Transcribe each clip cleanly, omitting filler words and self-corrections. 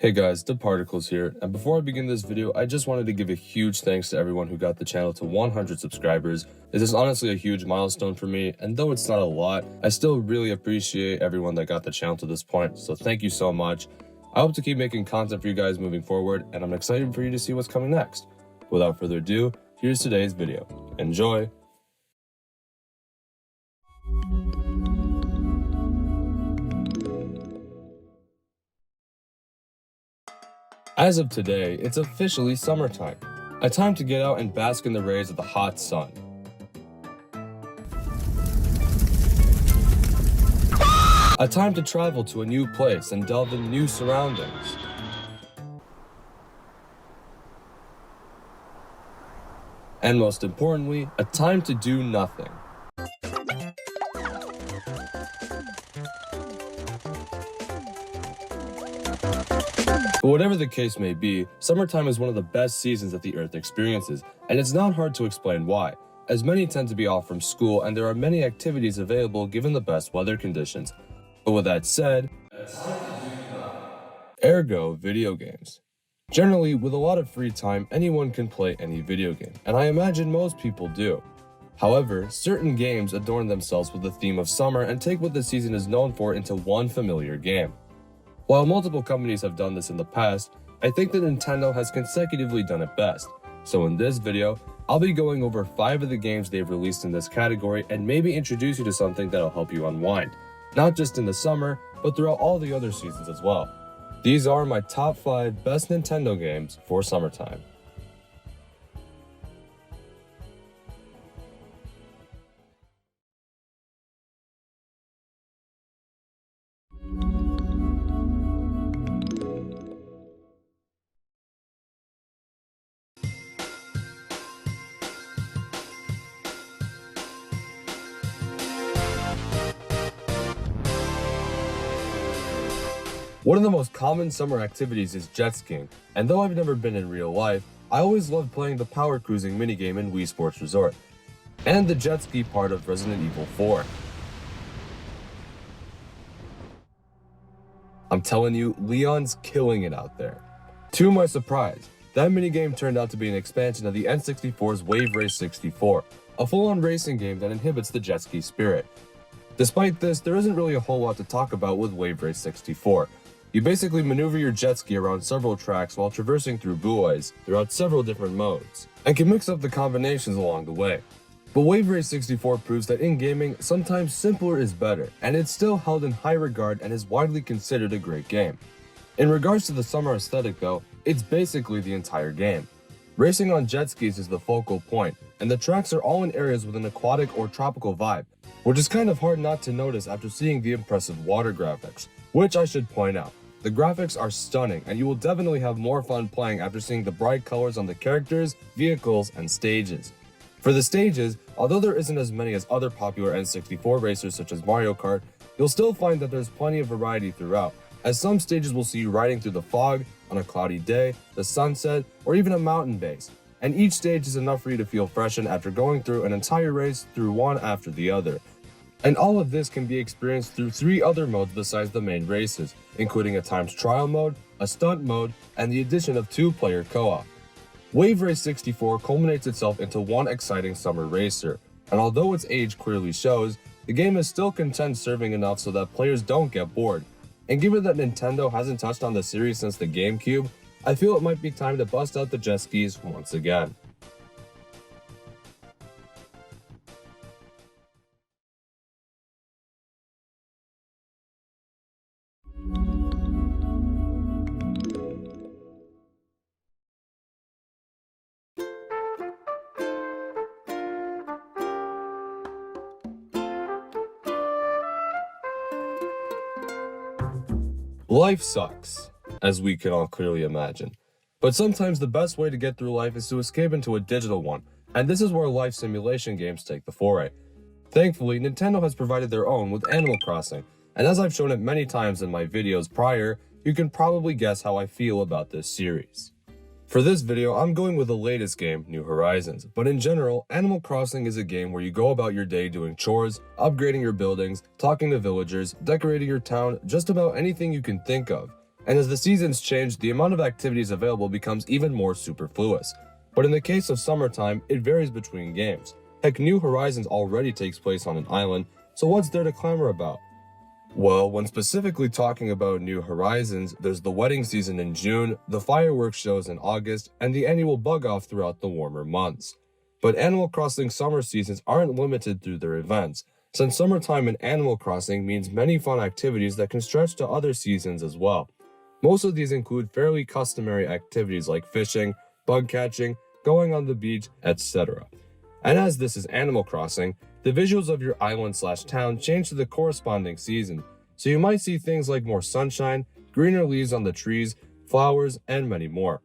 Hey guys, dehparticles here, and before I begin this video, I just wanted to give a huge thanks to everyone who got the channel to 100 subscribers. This is honestly a huge milestone for me, and though it's not a lot, I still really appreciate everyone that got the channel to this point, so thank you so much. I hope to keep making content for you guys moving forward, and I'm excited for you to see what's coming next. Without further ado, here's today's video. Enjoy! As of today, it's officially summertime, a time to get out and bask in the rays of the hot sun. A time to travel to a new place and delve in new surroundings. And most importantly, a time to do nothing. But whatever the case may be, summertime is one of the best seasons that the Earth experiences, and it's not hard to explain why, as many tend to be off from school and there are many activities available given the best weather conditions. But with that said, ergo video games. Generally, with a lot of free time, anyone can play any video game, and I imagine most people do. However, certain games adorn themselves with the theme of summer and take what the season is known for into one familiar game. While multiple companies have done this in the past, I think that Nintendo has consecutively done it best. So in this video, I'll be going over 5 of the games they've released in this category and maybe introduce you to something that'll help you unwind, not just in the summer, but throughout all the other seasons as well. These are my top 5 best Nintendo games for summertime. One of the most common summer activities is jet skiing, and though I've never been in real life, I always loved playing the power cruising minigame in Wii Sports Resort, and the jet ski part of Resident Evil 4. I'm telling you, Leon's killing it out there. To my surprise, that minigame turned out to be an expansion of the N64's Wave Race 64, a full-on racing game that inhibits the jet ski spirit. Despite this, there isn't really a whole lot to talk about with Wave Race 64. You basically maneuver your jet ski around several tracks while traversing through buoys throughout several different modes, and can mix up the combinations along the way. But Wave Race 64 proves that in gaming, sometimes simpler is better, and it's still held in high regard and is widely considered a great game. In regards to the summer aesthetic though, it's basically the entire game. Racing on jet skis is the focal point, and the tracks are all in areas with an aquatic or tropical vibe, which is kind of hard not to notice after seeing the impressive water graphics, which I should point out. The graphics are stunning, and you will definitely have more fun playing after seeing the bright colors on the characters, vehicles, and stages. For the stages, although there isn't as many as other popular N64 racers such as Mario Kart, you'll still find that there's plenty of variety throughout, as some stages will see you riding through the fog, on a cloudy day, the sunset, or even a mountain base, and each stage is enough for you to feel freshened after going through an entire race through one after the other. And all of this can be experienced through 3 other modes besides the main races, including a times trial mode, a stunt mode, and the addition of 2-player co-op. Wave Race 64 culminates itself into one exciting summer racer, and although its age clearly shows, the game is still content serving enough so that players don't get bored. And given that Nintendo hasn't touched on the series since the GameCube, I feel it might be time to bust out the jet skis once again. Life sucks, as we can all clearly imagine. But sometimes the best way to get through life is to escape into a digital one, and this is where life simulation games take the foray. Thankfully, Nintendo has provided their own with Animal Crossing, and as I've shown it many times in my videos prior, you can probably guess how I feel about this series. For this video, I'm going with the latest game, New Horizons, but in general, Animal Crossing is a game where you go about your day doing chores, upgrading your buildings, talking to villagers, decorating your town, just about anything you can think of. And as the seasons change, the amount of activities available becomes even more superfluous. But in the case of summertime, it varies between games. Heck, New Horizons already takes place on an island, so what's there to clamor about? Well, when specifically talking about New Horizons, there's the wedding season in June, the fireworks shows in August, and the annual bug-off throughout the warmer months. But Animal Crossing summer seasons aren't limited through their events, since summertime in Animal Crossing means many fun activities that can stretch to other seasons as well. Most of these include fairly customary activities like fishing, bug catching, going on the beach, etc. And as this is Animal Crossing, the visuals of your island/town change to the corresponding season, so you might see things like more sunshine, greener leaves on the trees, flowers, and many more.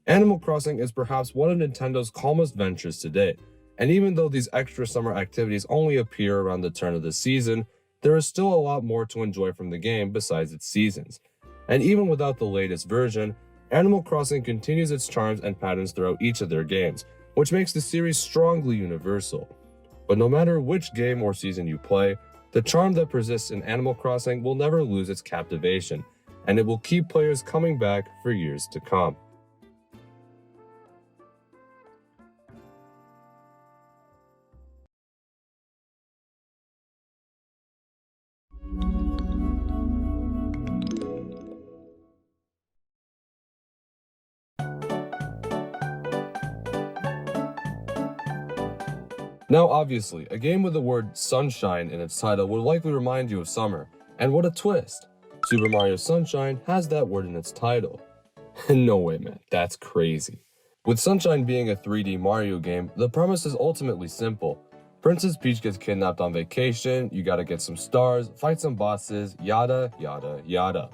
Animal Crossing is perhaps one of Nintendo's calmest ventures to date, and even though these extra summer activities only appear around the turn of the season, there is still a lot more to enjoy from the game besides its seasons. And even without the latest version, Animal Crossing continues its charms and patterns throughout each of their games, which makes the series strongly universal. But no matter which game or season you play, the charm that persists in Animal Crossing will never lose its captivation, and it will keep players coming back for years to come. Now obviously, a game with the word sunshine in its title would likely remind you of summer, and what a twist! Super Mario Sunshine has that word in its title. No way man, that's crazy. With Sunshine being a 3D Mario game, the premise is ultimately simple. Princess Peach gets kidnapped on vacation, you gotta get some stars, fight some bosses, yada yada yada.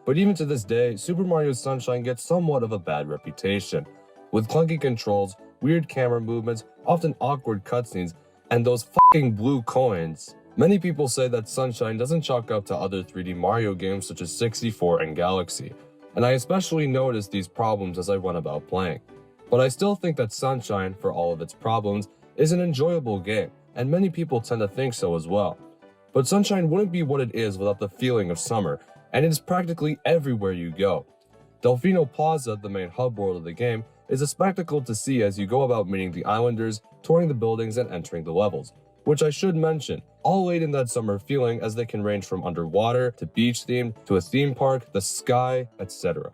But even to this day, Super Mario Sunshine gets somewhat of a bad reputation. With clunky controls, weird camera movements, often awkward cutscenes, and those fucking blue coins. Many people say that Sunshine doesn't chalk up to other 3D Mario games such as 64 and Galaxy, and I especially noticed these problems as I went about playing. But I still think that Sunshine, for all of its problems, is an enjoyable game, and many people tend to think so as well. But Sunshine wouldn't be what it is without the feeling of summer, and it is practically everywhere you go. Delfino Plaza, the main hub world of the game, is a spectacle to see as you go about meeting the islanders, touring the buildings, and entering the levels, which I should mention, all laid in that summer feeling as they can range from underwater to beach themed to a theme park, the sky, etc.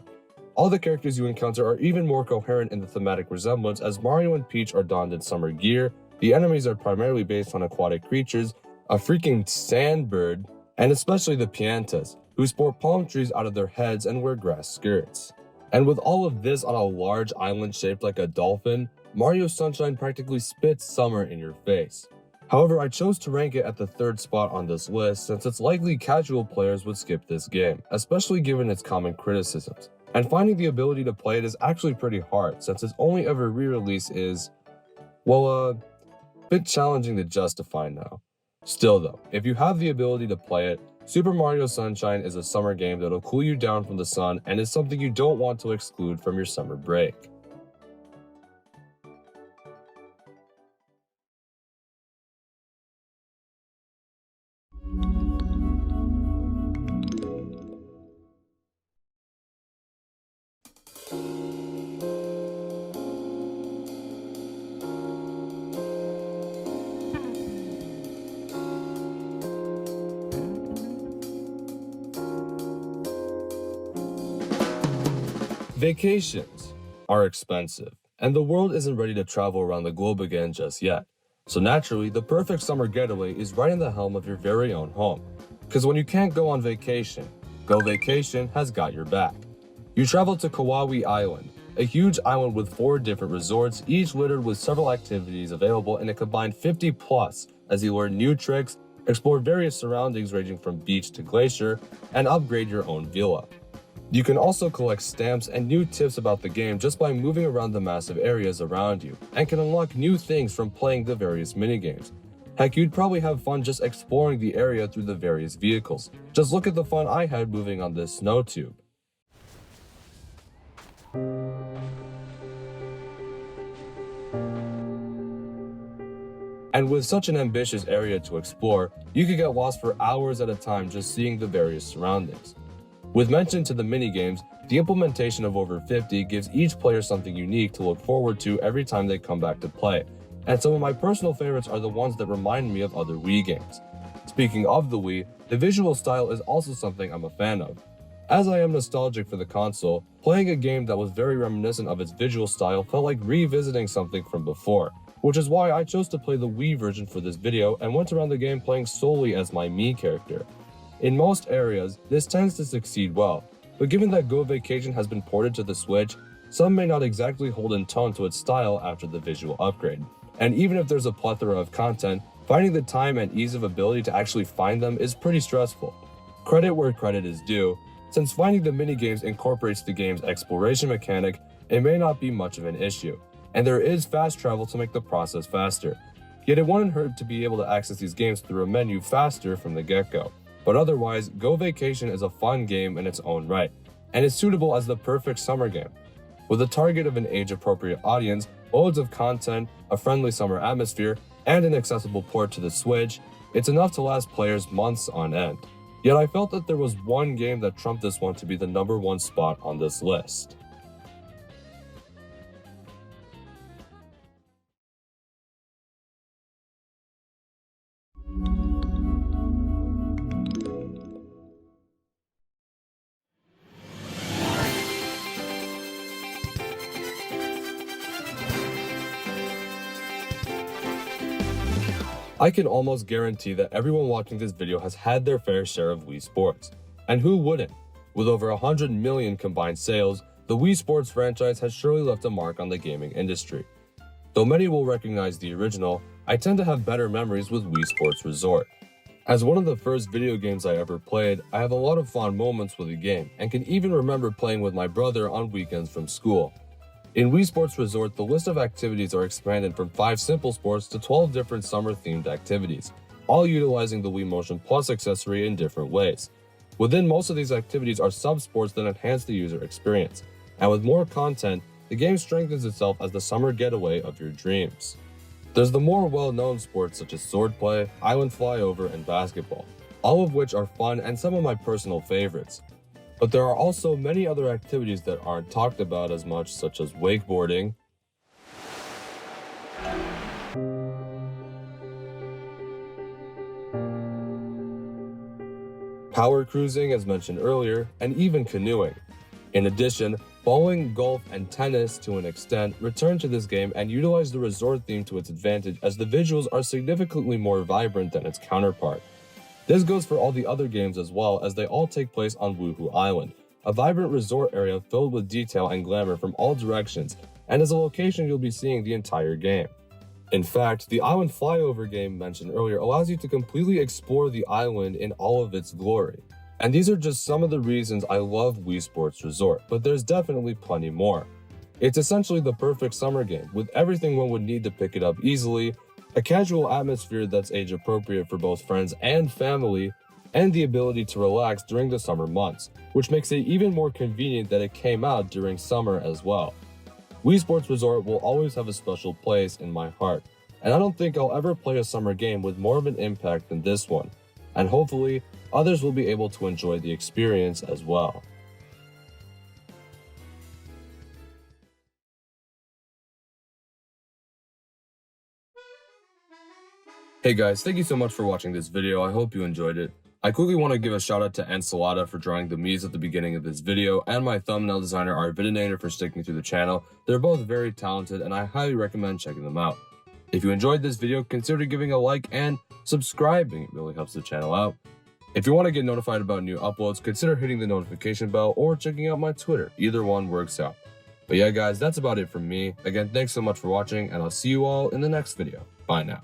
All the characters you encounter are even more coherent in the thematic resemblance as Mario and Peach are donned in summer gear, the enemies are primarily based on aquatic creatures, a freaking sandbird, and especially the Piantas, who sport palm trees out of their heads and wear grass skirts. And with all of this on a large island shaped like a dolphin, Mario Sunshine practically spits summer in your face. However, I chose to rank it at the third spot on this list since it's likely casual players would skip this game, especially given its common criticisms. And finding the ability to play it is actually pretty hard since its only ever re-release is, well, a bit challenging to justify now. Still though, if you have the ability to play it, Super Mario Sunshine is a summer game that'll cool you down from the sun and is something you don't want to exclude from your summer break. Vacations are expensive, and the world isn't ready to travel around the globe again just yet. So naturally, the perfect summer getaway is right in the helm of your very own home. Because when you can't go on vacation, Go Vacation has got your back. You travel to Kauai Island, a huge island with 4 different resorts, each littered with several activities available in a combined 50 plus as you learn new tricks, explore various surroundings ranging from beach to glacier, and upgrade your own villa. You can also collect stamps and new tips about the game just by moving around the massive areas around you, and can unlock new things from playing the various minigames. Heck, you'd probably have fun just exploring the area through the various vehicles. Just look at the fun I had moving on this snow tube. And with such an ambitious area to explore, you could get lost for hours at a time just seeing the various surroundings. With mention to the minigames, the implementation of over 50 gives each player something unique to look forward to every time they come back to play, and some of my personal favorites are the ones that remind me of other Wii games. Speaking of the Wii, the visual style is also something I'm a fan of. As I am nostalgic for the console, playing a game that was very reminiscent of its visual style felt like revisiting something from before, which is why I chose to play the Wii version for this video and went around the game playing solely as my Mii character. In most areas, this tends to succeed well, but given that Go Vacation has been ported to the Switch, some may not exactly hold in tone to its style after the visual upgrade. And even if there's a plethora of content, finding the time and ease of ability to actually find them is pretty stressful. Credit where credit is due, since finding the minigames incorporates the game's exploration mechanic, it may not be much of an issue, and there is fast travel to make the process faster. Yet it wouldn't hurt to be able to access these games through a menu faster from the get-go. But otherwise, Go Vacation is a fun game in its own right, and is suitable as the perfect summer game. With a target of an age-appropriate audience, loads of content, a friendly summer atmosphere, and an accessible port to the Switch, it's enough to last players months on end. Yet I felt that there was one game that trumped this one to be the #1 spot on this list. I can almost guarantee that everyone watching this video has had their fair share of Wii Sports. And who wouldn't? With over 100 million combined sales, the Wii Sports franchise has surely left a mark on the gaming industry. Though many will recognize the original, I tend to have better memories with Wii Sports Resort. As one of the first video games I ever played, I have a lot of fond moments with the game, and can even remember playing with my brother on weekends from school. In Wii Sports Resort, the list of activities are expanded from 5 simple sports to 12 different summer-themed activities, all utilizing the Wii Motion Plus accessory in different ways. Within most of these activities are sub-sports that enhance the user experience, and with more content, the game strengthens itself as the summer getaway of your dreams. There's the more well-known sports such as swordplay, island flyover, and basketball, all of which are fun and some of my personal favorites. But there are also many other activities that aren't talked about as much, such as wakeboarding, power cruising as mentioned earlier, and even canoeing. In addition, bowling, golf, and tennis to an extent return to this game and utilize the resort theme to its advantage as the visuals are significantly more vibrant than its counterpart. This goes for all the other games as well, as they all take place on Woohoo Island, a vibrant resort area filled with detail and glamour from all directions, and is a location you'll be seeing the entire game. In fact, the island flyover game mentioned earlier allows you to completely explore the island in all of its glory. And these are just some of the reasons I love Wii Sports Resort, but there's definitely plenty more. It's essentially the perfect summer game, with everything one would need to pick it up easily, a casual atmosphere that's age appropriate for both friends and family, and the ability to relax during the summer months, which makes it even more convenient that it came out during summer as well. Wii Sports Resort will always have a special place in my heart, and I don't think I'll ever play a summer game with more of an impact than this one, and hopefully others will be able to enjoy the experience as well. Hey guys, thank you so much for watching this video. I hope you enjoyed it. I quickly want to give a shout out to Ensalada for drawing the Miis at the beginning of this video, and my thumbnail designer Arvidinator for sticking through the channel. They're both very talented and I highly recommend checking them out. If you enjoyed this video, consider giving a like and subscribing. It really helps the channel out. If you want to get notified about new uploads, consider hitting the notification bell or checking out my Twitter. Either one works out. But yeah guys, that's about it from me. Again, thanks so much for watching, and I'll see you all in the next video. Bye now.